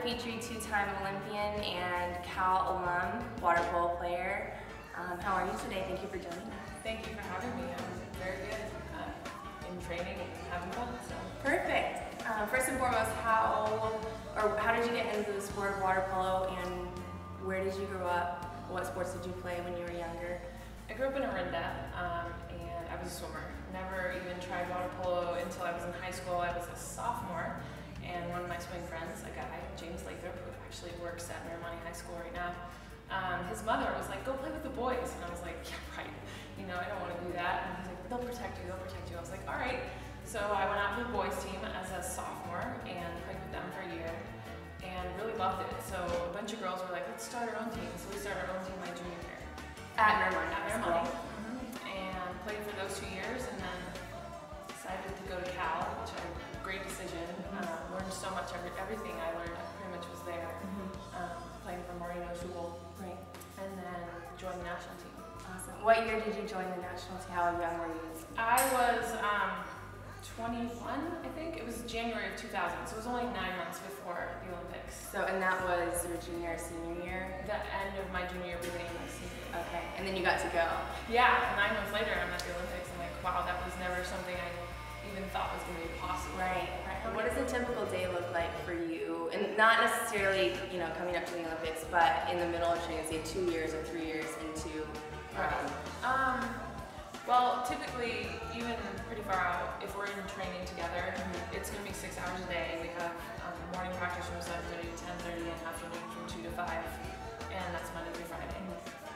Petri, two-time Olympian and Cal alum, water polo player. How are you today? Thank you for joining us. Thank you for having me. I'm very good in training and having fun. So. Perfect. First and foremost, how did you get into the sport of water polo, and where did you grow up? What sports did you play when you were younger? I grew up in Orinda, and I was a swimmer. Never even tried water polo until I was in high school. I was a sophomore, and one of my swimming friends, a guy, James Lathrop, who actually works at Miramani High School right now, his mother was like, "Go play with the boys," and I was like, "Yeah, right. You know, I don't want to do that." And he's like, "They'll protect you. They'll protect you." I was like, "All right." So I went out to the boys team as a sophomore and played with them for a year, and really loved it. So a bunch of girls were like, "Let's start our own team." So we started our own team my junior year. At Miramani. At Miramani. And played for those 2 years, and then decided to go to Cal, which was a great decision. Learned so much. Everything I learned pretty much was there. Playing for Marino Schul. Right. And then joined the national team. Awesome. What year did you join the national team? How young were you? I was 21, I think. It was January of 2000, so it was only 9 months before the Olympics. So, and that was your junior or senior year? The end of my junior year, beginning of my senior year. Okay, and then you got to go. Yeah, 9 months later, I'm at the Olympics. I'm like, wow, that was never something I even thought was going to be possible. Right. What does a typical day look like for you? And not necessarily, you know, coming up to the Olympics, but in the middle of training, say 2 years or 3 years into. Well, typically, even pretty far out, if we're in training together, it's going to be 6 hours a day. We have morning practice from 7:30 to 10:30 and afternoon from 2 to 5, and that's Monday through Friday.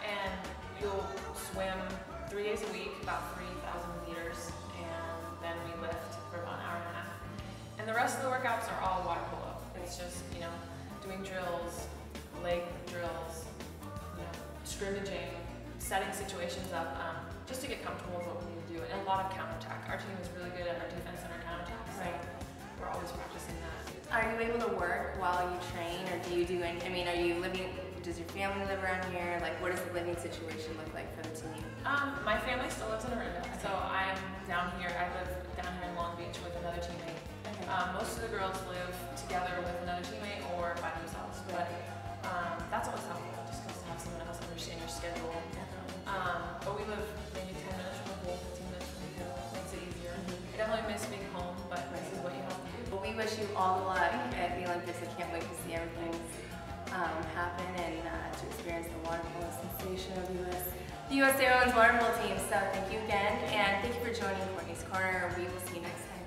And you'll swim 3 days a week, about 3,000 meters, and then we lift for about an hour and a half. And the rest of the workouts are all water polo. It's just, you know, doing drills, leg drills, you know, scrimmaging, setting situations up, just to get comfortable with what we need to do, and a lot of counterattack. Our team is really good at our defense and our counterattack, so we're always practicing that. Are you able to work while you train, or do you do any, I mean, are you living, does your family live around here? Like, what does the living situation look like for the team? My family still lives in Orinda, so I'm down here. I live down here in Long Beach with another teammate. Okay. Most of the girls live together with another teammate or by themselves, but that's always helpful, just because to have someone else understand your schedule. But we live maybe 10 minutes from the pool, 15 minutes from the pool. Makes it easier. I definitely miss being home, but this is what you have to do. Well, we wish you all the luck at the Olympics. I can't wait to see everything happen and to experience the water polo sensation of the USA Women's Water Polo team. So thank you again, and thank you for joining Courtney'z Corner. We will see you next time.